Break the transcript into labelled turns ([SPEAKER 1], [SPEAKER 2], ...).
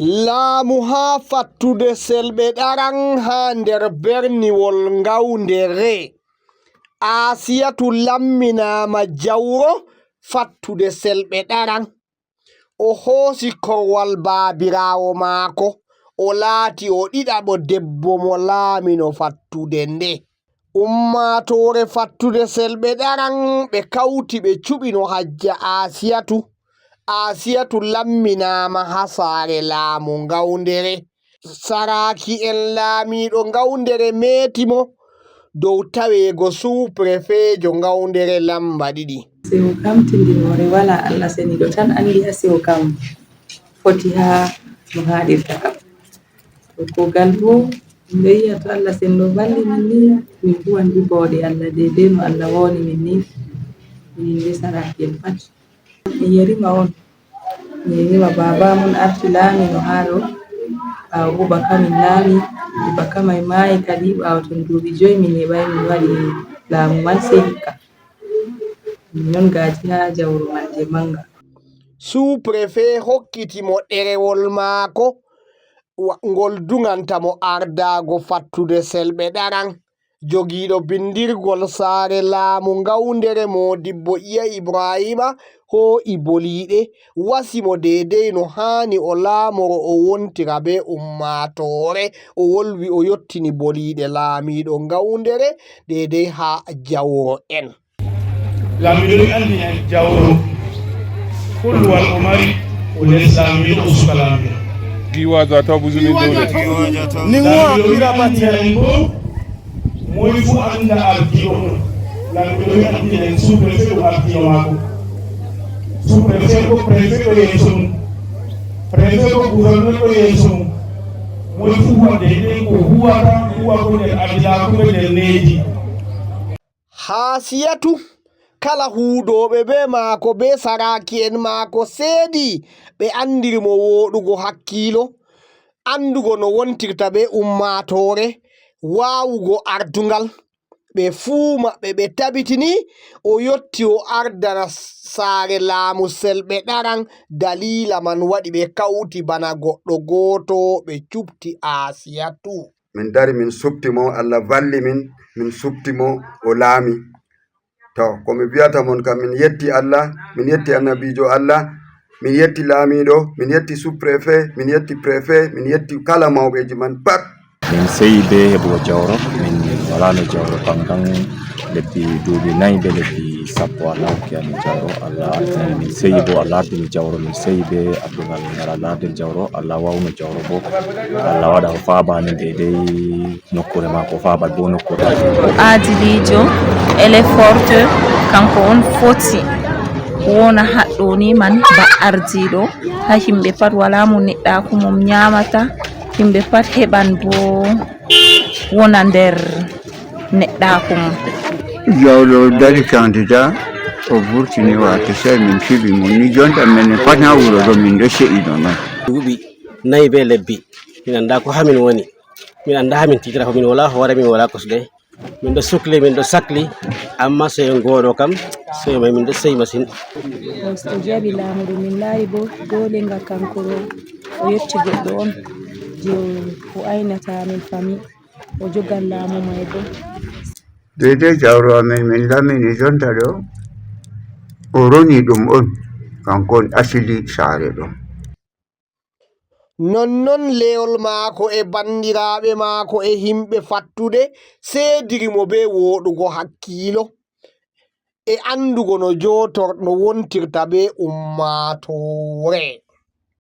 [SPEAKER 1] laamu haa fattude selɓe ɗaran haa nder berniwol Ngaundere. Asiyatu lamminaama jawro fattude selɓe ɗaran. O hoosi korwal baabiraawo maako. O laati o ɗiɗaɓo debbo mo laamino fattude nde. Ummaatoore fattude selɓe ɗaran ɓe kawti ɓe cuɓino hajja Asiyatu. Asiyatu lamminaama haa saare laamu Ngaundere. Saraaki'en laamiiɗo Ngaundere meetimo dow taweego sous-préfet Ngaundere lamba ɗiɗi.
[SPEAKER 2] Sewo kam tindinoore wala Allah seniɗo tan andi ha sewo kam foti haa no haɗirta kam. To kuugal bo ɓe yi'a to Allah senno balli min ni min huwan jibooɗe Allah deidei no Allah woni min ni min be saraaki'en pat. Mi yerima on mi yerima baba mun arti laami no haa ɗo ɓaawo bo baka min laami baka mai maayi kadi ɓaawo ton duuɓi 5 min heɓai min waɗi laamu man sei hikka non gaaji haa jawro manje manga.
[SPEAKER 1] Sous-préfet hokkitimo ɗerewol maako ngol dungantamo ardaago fattude selɓe ɗaran. Jogiiɗo bindirgol saare laamu Ngaundere Modibbo Iya Ibrahima ho'i boliiɗe wasimo deidei no haani o laamoro o wontira be ummaatoore. O wolwi o yottini boliiɗe laamiiɗo Ngaundere deidei haa jawro en.
[SPEAKER 3] Laamiɗo andi en jawro kulwal o mari o nder laamiɗo o suka laamiɗo
[SPEAKER 4] giwajo taw buzuni dole
[SPEAKER 3] ni laamiɗo wi'abateren bo moy fu anda ardiɗo laamiɗo andi en sous-préfet o ardiɗo maako sous-préfet ko préfet ɗo yeeso mum préfet ko gouverneur ɗo yeeso mum moy fu wadde ɗen ko huwata huwa ko nder adilako ɓe nder needi.
[SPEAKER 1] Asiyatu kala huudoɓe be maako be saraaki'en maako seedi ɓe andirimo wooɗugo hakkiilo, andugo no wontirta be ummaatoore, waawugo ardungal. Ɓe fuu maɓɓe ɓe tabitini o yotti o ardana saare laamu selɓe ɗaran. Dalila man waɗi ɓe kawti bana goɗɗo gooto ɓe cuɓti Asiyatu.
[SPEAKER 5] Min dari min subtimo, Allah valli min subtimo o laami. To ko mi wiyata mon kam min yetti Allah, min yetti annabijo Allah, min yetti laamiɗo, min yetti sous-préfet, min yetti préfet, min yetti kala mawɓeji man pat.
[SPEAKER 6] Min seyi be heɓugo jawro, min walano jawro pangan lebbi duuɓi 4 be lebbi 10 Allah hokki amin jawro. Allah min seyi bo Allah ardini jawro, min seyi be abdungal min ngara Allah ardini jawro. Allah wawno jawro bo Allah waɗa o faabani deidei nokkure mako faabal bo nokkure.
[SPEAKER 7] Adilijo ele forte kanko on foti wona haɗɗo ni man ba ardiɗo ha himɓe pat wala mo neɗɗaku mum nyamata, himɓe pat heɓan bo wona nder neɗɗaku mum.
[SPEAKER 8] Jawɗo dari candidat o vurtini wato sai min fiɓi mo ni jonta men pat ha wuro ɗo min ɗo se'iɗo noon.
[SPEAKER 9] Duuɓi 4 be lebbi min anda ko hamin woni, min anda hamin titira ko min wala hoore min wala kosɗe, min ɗo sukli min ɗo sakli, amma seyo ngoɗo kam seyo mai min ɗo seyi masin.
[SPEAKER 2] O jaɓi laamuɗo min laari bo dole nga kanko o yetti goɗɗo on je o aynata min fami o jogan laamu mai bo.
[SPEAKER 8] Deidei jawro amin min lamini jonta ɗo o roni ɗum on kanko on asili saare ɗo.
[SPEAKER 1] Nonnon leyol maako e bandiraɓe maako e himɓe fattude seedirimo be wooɗugo hakkiilo e andugo no wontirta be ummaatoore.